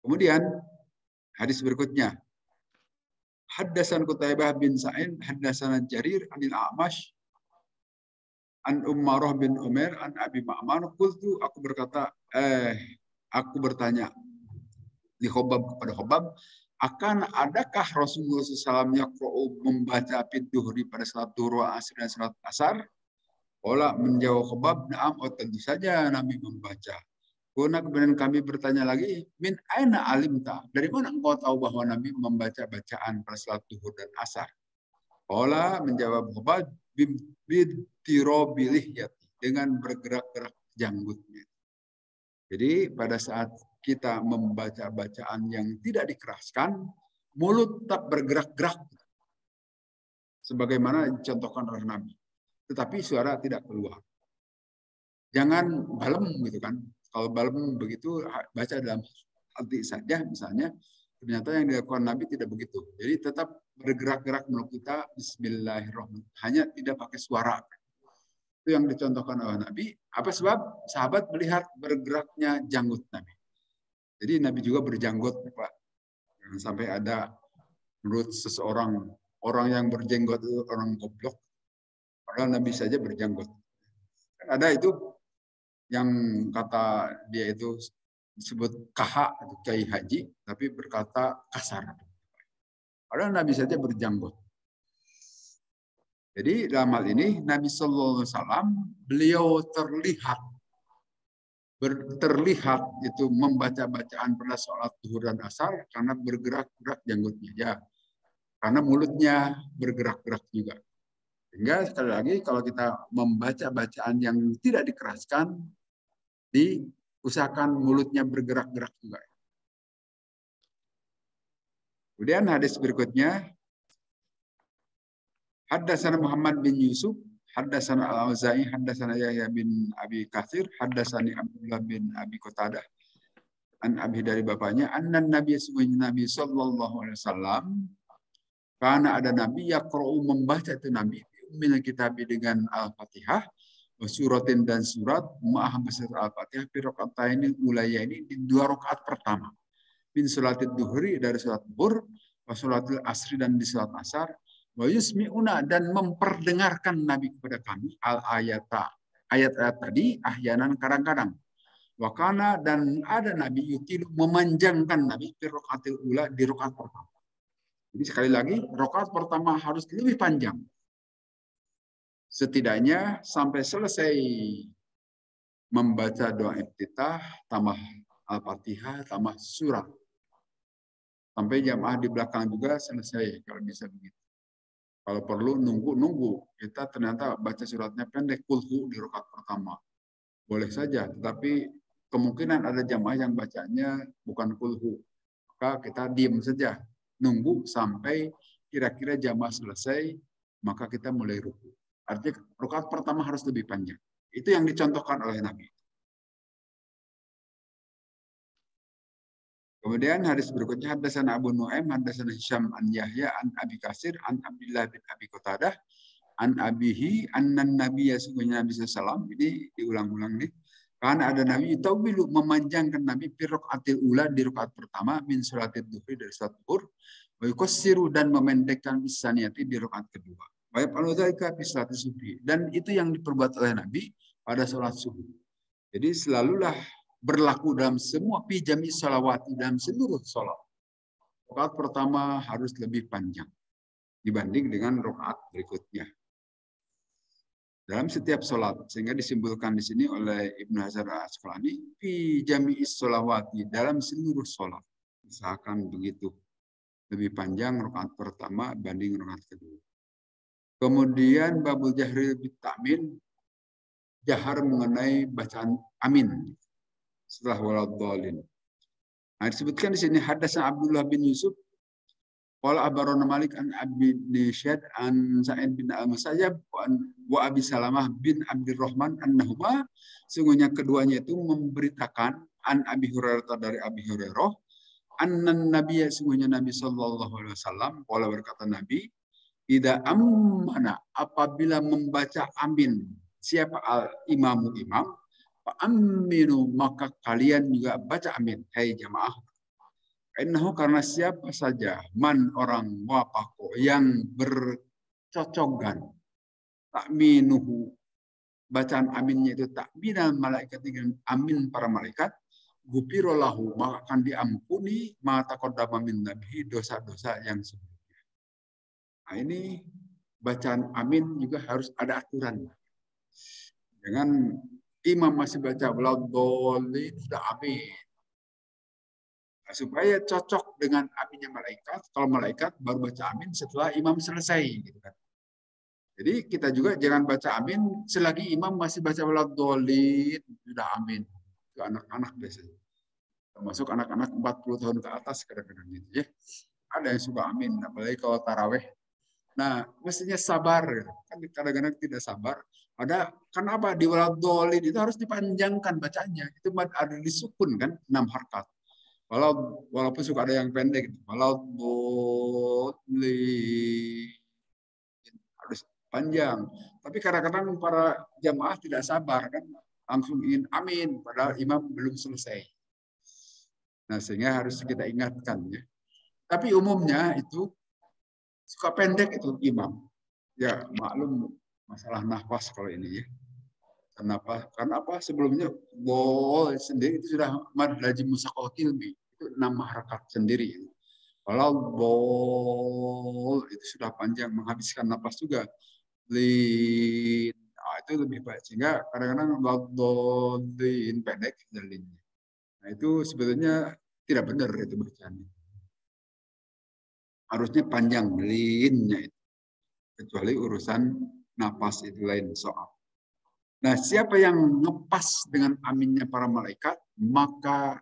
Kemudian hadis berikutnya, Haddasan Qutaibah bin Sa'id, Haddasan Jarir anil A'mash an Ummarah bin Umar an Abi Ma'mar qultu aku bertanya di Khobab kepada Khobab, akan adakah Rasulullah SAW membaca duhri pada salat duhur asar dan salat asar? Ola menjawab Khobab, na'am, oh tentu saja Nabi membaca. Kemudian kami bertanya lagi, min aina alimta? Dari mana engkau tahu bahwa Nabi membaca bacaan pada salat duhur dan asar? Ola menjawab Khobab, bitirobilihyati, dengan bergerak-gerak janggutnya. Jadi pada saat kita membaca bacaan yang tidak dikeraskan, mulut tetap bergerak-gerak. Sebagaimana dicontohkan oleh Nabi. Tetapi suara tidak keluar. Jangan balem gitu kan. Kalau balem begitu, baca dalam hati saja misalnya. Ternyata yang dilakukan Nabi tidak begitu. Jadi tetap bergerak-gerak mulut kita, Bismillahirrahmanirrahim. Hanya tidak pakai suara. Itu yang dicontohkan oleh Nabi. Apa sebab? Sahabat melihat bergeraknya janggut Nabi. Jadi Nabi juga berjanggut, Pak. Sampai ada menurut seseorang orang yang berjenggot itu orang goblok, padahal Nabi saja berjenggot. Kan ada itu yang kata dia itu disebut kahak atau kiai haji, tapi berkata kasar. Padahal Nabi saja berjenggot. Jadi dalam hal ini Nabi Sallallahu Alaihi Wasallam beliau terlihat itu membaca bacaan pada sholat zuhur dan asar karena bergerak-gerak janggutnya ya, karena mulutnya bergerak-gerak juga. Sehingga sekali lagi kalau kita membaca bacaan yang tidak dikeraskan, diusahakan mulutnya bergerak-gerak juga. Kemudian hadis berikutnya, Haddatsana Muhammad bin Yusuf, Haddatsana Al-Auza'i, Haddatsana Yahya bin Abi Katsir, Haddatsani Abdullah bin Abi Qatadah, an Abi dari bapaknya, annan Nabi sallallahu alaihi wasallam, karena ada Nabi yaqra'u membaca itu Nabi min kitab dengan Al-Fatihah, suratin dan surat ma'ah beserta Al-Fatihah fi rakaataini ulaya ini di 2 rakaat pertama. Min salatid duhri dari salat zuhur, wa salatil asri dan di salat asar, wa yusmi'una dan memperdengarkan Nabi kepada kami al-ayata, ayat-ayat tadi ahyanan kadang-kadang. Wa kana dan ada Nabi yutilu memanjangkan Nabi fi rakaatil ula di rakaat pertama. Jadi sekali lagi rakaat pertama harus lebih panjang. Setidaknya sampai selesai membaca doa iftitah, tambah Al-Fatihah, tambah surat. Sampai jamaah di belakang juga selesai kalau bisa begitu. Kalau perlu nunggu. Kita ternyata baca suratnya pendek, kulhu di rakaat pertama. Boleh saja, tetapi kemungkinan ada jamaah yang bacanya bukan kulhu. Maka kita diam saja, nunggu sampai kira-kira jamaah selesai, maka kita mulai ruku. Artinya rakaat pertama harus lebih panjang. Itu yang dicontohkan oleh Nabi. Kemudian hadis berikutnya haddatsana Abu Nuaim, haddatsana Hisham an Yahya an Abi Katsir an Abdullah bin Abi Qatadah an abihi annan nabiyya sungguhnya Nabi sallallahu ini diulang-ulang nih. Karena ada Nabi taubilu memanjangkan Nabi fi rakaatil ula di rakaat pertama min salatid duhri dari salat zuhur wa yukassiru dan memendekkan bisaniyati di rakaat kedua. Wa yafalu dzalika fi salatis subhi dan itu yang diperbuat oleh Nabi pada salat subuh. Jadi selalulah berlaku dalam semua pijami salawati dalam seluruh salat. Rakaat pertama harus lebih panjang dibanding dengan rakaat berikutnya dalam setiap salat, sehingga disimpulkan di sini oleh Ibnu Hajar Al-Asqalani fi jami'is salawati dalam seluruh salat. Misalkan begitu. Lebih panjang rakaat pertama banding rakaat kedua. Kemudian babul jahri bit ta'min, jahar mengenai bacaan amin setelah waladhdallin. Nah, disebutkan di sini haddatsana Abdullah bin Yusuf qala abarona Malik an Abi Nisyad an Sa'id bin Al-Musayyab wa Abi Salamah bin Abdurrahman annahuma sungguhnya keduanya itu memberitakan an Abi Hurairah dari Abi Hurairah annan Nabi sungguhnya Nabi sallallahu alaihi wasallam qala berkata Nabi idza amana apabila membaca amin siapa al-imamu imam aminu maka kalian juga baca amin. Hai jamaah. Karena siapa saja man orang wafako yang bercocokkan takminuhu bacaan aminnya itu takminal malaikat dengan amin para malaikat gupirolahu maka akan diampuni mata taqaddama min nabihi dosa-dosa yang sebelumnya. Nah ini bacaan amin juga harus ada aturan. Jangan imam masih baca waladhdallin sudah amin. Nah, supaya cocok dengan aminnya malaikat, kalau malaikat baru baca amin setelah imam selesai gitu kan. Jadi kita juga jangan baca amin selagi imam masih baca waladhdallin sudah amin. Itu anak-anak biasanya. Termasuk anak-anak 40 tahun ke atas kadang-kadang gitu ya. Ada yang suka amin, apalagi kalau taraweh. Nah, mestinya sabar. Kan kadang-kadang tidak sabar. Kenapa di waladhdallin itu harus dipanjangkan bacanya. Itu ada disukun kan 6 harkat. Walaupun suka ada yang pendek. Waladhdallin harus panjang. Tapi kadang-kadang para jamaah tidak sabar kan, langsung ingin amin padahal imam belum selesai. Nah, sehingga harus kita ingatkan ya. Tapi umumnya itu Suka pendek itu imam. Ya maklum masalah nafas kalau ini ya. Kenapa? Karena apa? Sebelumnya bol sendiri itu sudah mad lazim musaqatil itu 6 harakat sendiri. Kalau bol itu sudah panjang menghabiskan nafas juga. Lin, itu lebih baik sehingga kadang-kadang dolin pendek linnya. Nah itu sebetulnya tidak benar itu bacaannya. Harusnya panjang linnya itu. Kecuali urusan nafas itu lain soal. Nah, siapa yang ngepas dengan aminnya para malaikat, maka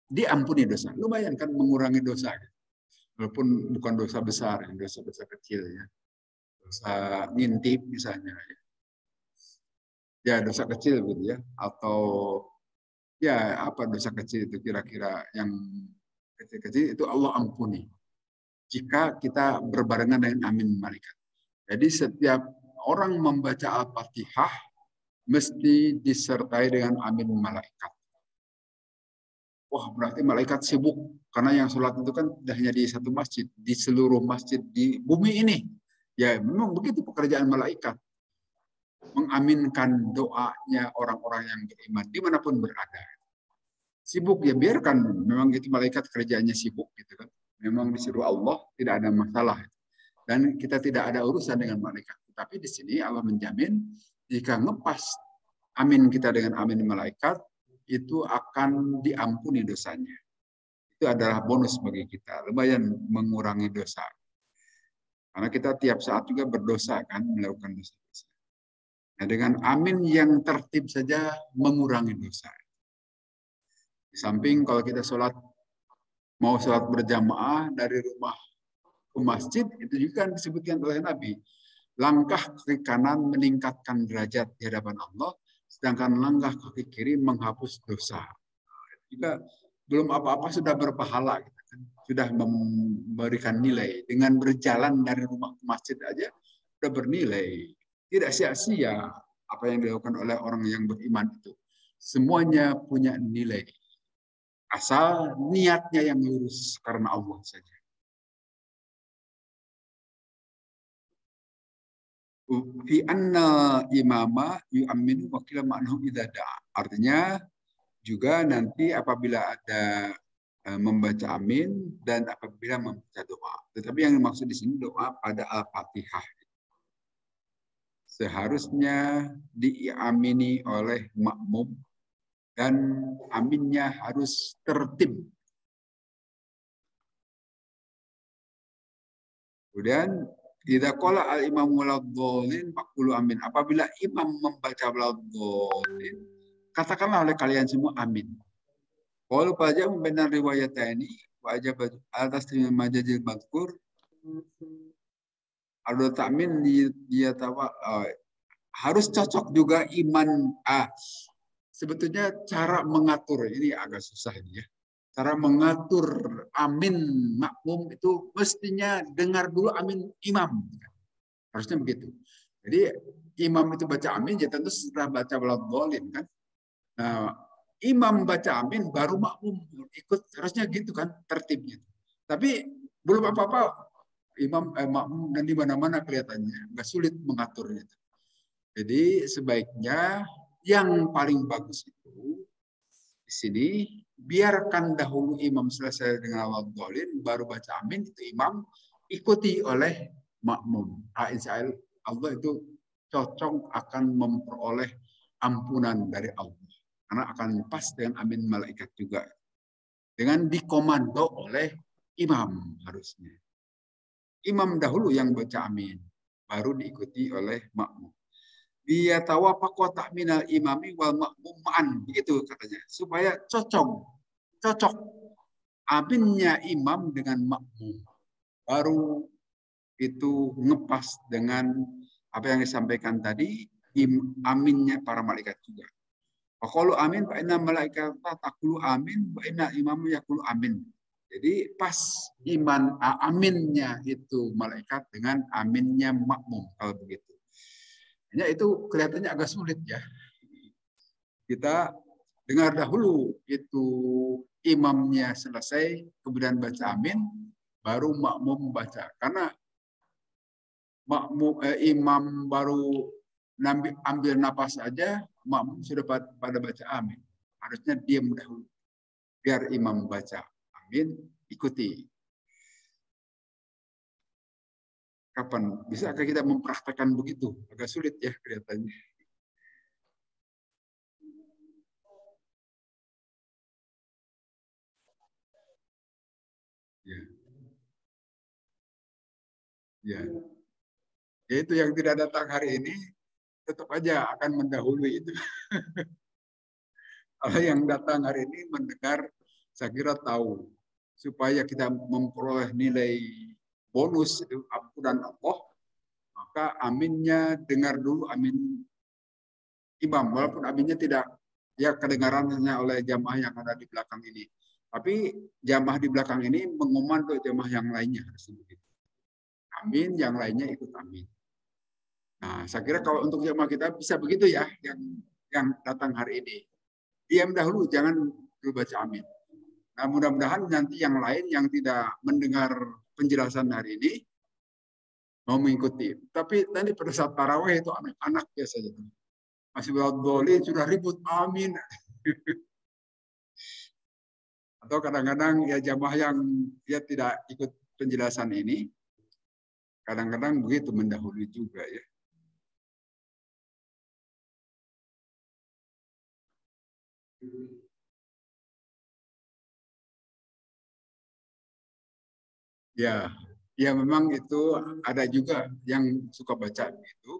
diampuni dosa. Lumayan kan mengurangi dosa. Walaupun bukan dosa besar, dosa-dosa kecil ya. Dosa ngintip misalnya. Ya, dosa kecil gitu ya. Atau ya apa dosa kecil itu kira-kira yang kecil-kecil itu Allah ampuni. Jika kita berbarengan dengan amin malaikat. Jadi setiap orang membaca Al-Fatihah mesti disertai dengan amin malaikat. Wah, berarti malaikat sibuk. Karena yang sholat itu kan tidak hanya di satu masjid, di seluruh masjid di bumi ini. Ya, memang begitu pekerjaan malaikat. Mengaminkan doanya orang-orang yang beriman dimanapun berada. Sibuk ya biarkan, memang itu malaikat kerjanya sibuk gitu kan. Memang disuruh Allah tidak ada masalah. Dan kita tidak ada urusan dengan malaikat. Tapi di sini Allah menjamin jika ngepas amin kita dengan amin malaikat, itu akan diampuni dosanya. Itu adalah bonus bagi kita. Lumayan mengurangi dosa. Karena kita tiap saat juga berdosa kan, melakukan dosa-dosa. Nah, dengan amin yang tertib saja mengurangi dosa. Di samping kalau kita mau sholat berjamaah dari rumah ke masjid, itu juga disebutkan oleh Nabi. Langkah kaki kanan meningkatkan derajat di hadapan Allah, sedangkan langkah kaki kiri menghapus dosa. Juga belum apa-apa sudah berpahala, sudah memberikan nilai. Dengan berjalan dari rumah ke masjid aja sudah bernilai. Tidak sia-sia apa yang dilakukan oleh orang yang beriman itu. Semuanya punya nilai. Asal niatnya yang lurus karena Allah saja. Fi anna imama yu'amminu wa qila ma'nahu idza da'a. Artinya juga nanti apabila ada membaca amin dan apabila membaca doa. Tetapi yang dimaksud di sini doa pada Al-Fatihah. Seharusnya diamini oleh makmum dan aminnya harus tertib. Kemudian idza qala al-imamu wal-dhalin faqulu amin. Apabila imam membaca wal-dhalin, katakanlah oleh kalian semua amin. Qalu faja benar riwayat ini wajib atas majazil madkur ada takmin dia tawa harus cocok juga iman sebetulnya cara mengatur ini agak susah ini ya. Cara mengatur amin makmum itu mestinya dengar dulu amin imam. Harusnya begitu. Jadi imam itu baca amin ya tentu setelah baca waladhdallin kan. Nah, imam baca amin baru makmum ikut, harusnya gitu kan tertibnya. Tapi belum apa-apa makmum dan di mana-mana kelihatannya nggak sulit mengaturnya. Jadi sebaiknya yang paling bagus itu di sini biarkan dahulu imam selesai dengan waladhdallin baru baca amin, itu imam ikuti oleh makmum. Insya Allah itu cocok akan memperoleh ampunan dari Allah. Karena akan pas dengan amin malaikat juga. Dengan dikomando oleh imam harusnya. Imam dahulu yang baca amin. Baru diikuti oleh makmum. Dia tahu apa kotak minal imami wal makmum ma'an. Begitu katanya. Supaya cocok. Aminnya imam dengan makmum. Baru itu ngepas dengan apa yang disampaikan tadi. Aminnya para malaikat juga. Kalau amin, fa inna malaikata taqulu amin, fa inna imamu yaqulu amin. Jadi pas aminnya itu malaikat dengan aminnya makmum kalau begitu. Ya itu kelihatannya agak sulit ya. Kita dengar dahulu itu imamnya selesai, kemudian baca amin, baru makmum baca. Karena imam baru ambil napas aja, makmum sudah pada baca amin. Harusnya diam dahulu. Biar imam baca amin, ikuti. Kapan? Bisakah kita mempraktekkan begitu? Agak sulit ya kelihatannya. Ya. Ya. Itu yang tidak datang hari ini tetap aja akan mendahului itu. Kalau yang datang hari ini mendengar, saya kira tahu supaya kita memperoleh nilai bonus itu ampunan Allah, maka aminnya dengar dulu amin imam, walaupun aminnya tidak ya kedengaran hanya oleh jamaah yang ada di belakang ini. Tapi jamaah di belakang ini mengomando jamaah yang lainnya. Amin, yang lainnya ikut amin. Nah, saya kira kalau untuk jamaah kita bisa begitu ya, yang datang hari ini. Diam dahulu, jangan dulu baca amin. Nah, mudah-mudahan nanti yang lain yang tidak mendengar penjelasan hari ini mau mengikuti. Tapi nanti pada saat tarawih itu anak-anak biasanya. Masih boleh sudah ribut amin. Atau kadang-kadang ya jamaah yang dia tidak ikut penjelasan ini, kadang-kadang begitu mendahului juga ya. Ya, ya memang itu ada juga yang suka baca itu,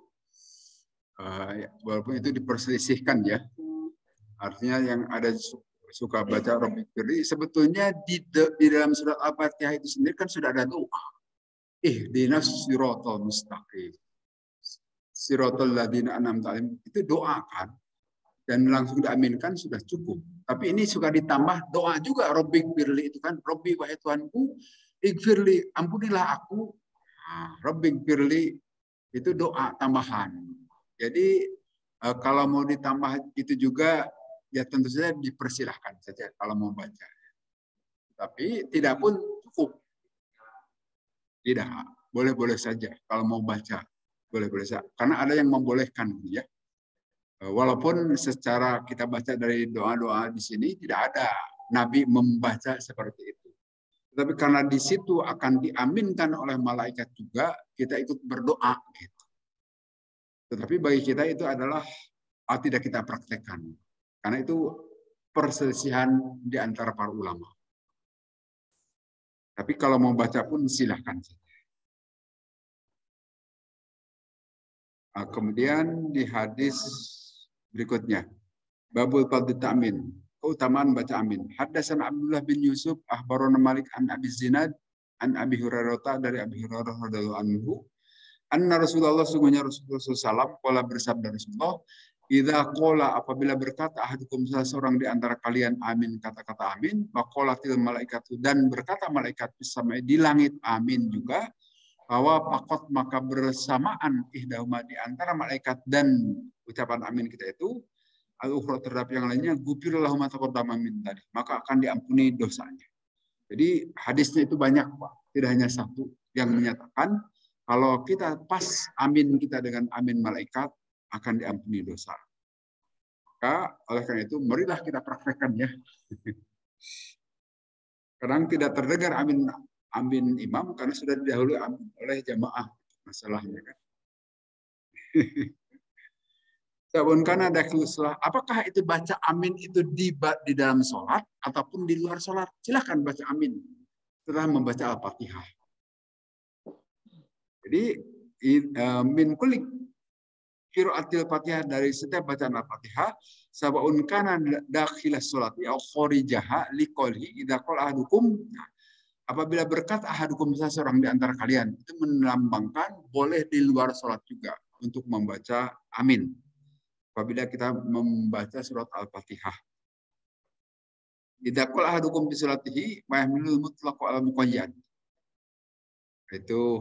walaupun itu diperselisihkan ya. Artinya yang ada suka baca Rabbik Firli, sebetulnya di dalam surat Al-Fatihah itu sendiri kan sudah ada doa. Ihdinas siratal mustaqim. Siratal ladzina an'amta alaihim, itu doa kan. Dan langsung diaminkan sudah cukup. Tapi ini suka ditambah doa juga Rabbik Firli itu kan, Rabbi wahai Tuhanku, Ighfirli, ampunilah aku. Nah, Rabbik Firli itu doa tambahan. Jadi kalau mau ditambah itu juga ya tentu saja dipersilahkan saja kalau mau baca. Tapi tidak pun cukup. Tidak, boleh-boleh saja kalau mau baca. Boleh-boleh saja. Karena ada yang membolehkan ya. Walaupun secara kita baca dari doa-doa di sini tidak ada Nabi membaca seperti itu. Tapi karena di situ akan diaminkan oleh malaikat juga, kita ikut berdoa. Gitu. Tetapi bagi kita itu adalah tidak kita praktekkan. Karena itu perselisihan di antara para ulama. Tapi kalau mau baca pun silahkan. Kemudian di hadis berikutnya, Babul Fadl Ta'min, keutamaan baca amin. Haddatsana Abdullah bin Yusuf, akhbarana Malik an Abi Zinad, an Abi Hurairah dari Abi Hurairah radhiyallahu anhu, anna Rasulullah sungguhnya Rasulullah SAW qala bersabda Rasulullah, idza qala apabila berkata ahadukum salah seorang di antara kalian amin kata-kata amin, maqalatil malaikatu dan berkata malaikat bersama di langit amin juga, bahwa pakot maka bersamaan ihdahuma di antara malaikat dan ucapan amin kita itu al-ukhra terhadap yang lainnya gufirallahu ma taqaddama min tadi, maka akan diampuni dosanya. Jadi hadisnya itu banyak Pak, tidak hanya satu yang menyatakan kalau kita pas amin kita dengan amin malaikat akan diampuni dosa. Maka oleh karena itu marilah kita praktekkan ya. Kadang tidak terdengar amin imam karena sudah didahului oleh jamaah masalahnya kan. Karena ada khususlah. Apakah itu baca amin itu di dalam sholat ataupun di luar sholat? Silahkan baca amin setelah membaca Al-Fatihah. Jadi min kulik qiraatil Fatihah dari setiap bacaan Al-Fatihah sabaun kana dakhilas sholati au kharijaha liqouli idza qala ahadukum. Apabila berkata ahadukum seorang di antara kalian, itu melambangkan boleh di luar sholat juga untuk membaca amin. Apabila kita membaca surat Al-Fatihah. Idza qala ahadukum bi sholatihi wa yahmilul mutlaqu ala muqayyad. Itu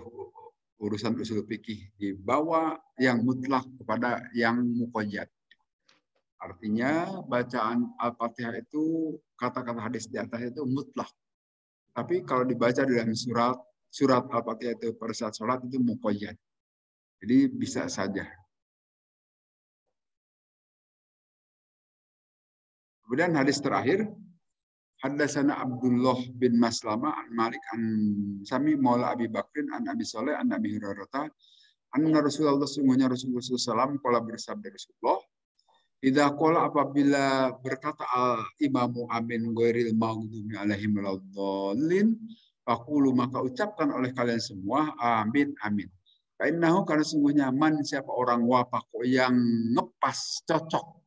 urusan usul fikih, dibawa yang mutlak kepada yang muqayyad. Artinya bacaan Al-Fatihah itu kata-kata hadis di atas itu mutlak. Tapi kalau dibaca dalam surat Al-Fatihah itu pada saat sholat itu muqayyad. Jadi bisa saja. Kemudian hadis terakhir, Haddatsana Abdullah bin Maslama an Malik an Sami Maula Abi Bakrin an Abi Saleh an Abi Hurairah anna Rasulullah sungguhnya Rasulullah SAW qala bersabda Rasulullah, idza qala apabila berkata imamu amin ghairil maghdubi alaihim waladdallin, faqulu maka ucapkan oleh kalian semua amin amin. Kainnahu karena sungguhnya man siapa orang wafaq yang ngepas cocok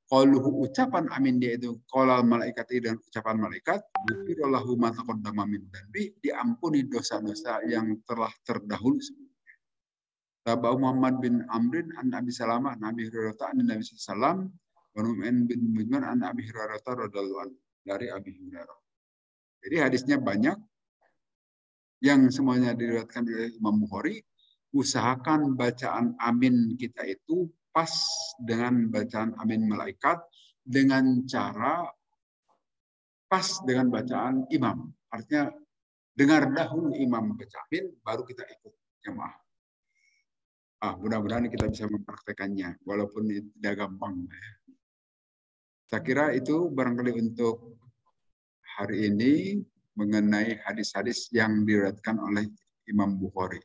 qaluhu ucapan amin dia itu qala malaikat dan ucapan malaikat ghufirallahu ma taqaddama min dzambi, diampuni dosa-dosa yang telah terdahulu sebelumnya. Tabu Muhammad bin Amrin an Abi Salamah an Abi Hurairah an Nabi sallallahu wa Nu'man bin Mujman an Abi Hurairah radhiyallahu anhu, dari Abi Hurairah. Jadi hadisnya banyak yang semuanya diriwayatkan oleh Imam Bukhari. Usahakan bacaan amin kita itu pas dengan bacaan amin malaikat dengan cara pas dengan bacaan imam. Artinya dengar dahulu imam baca amin, baru kita ikut jemaah. Mudah-mudahan kita bisa mempraktekannya, walaupun tidak gampang. Saya kira itu barangkali untuk hari ini mengenai hadis-hadis yang diriwayatkan oleh Imam Bukhari.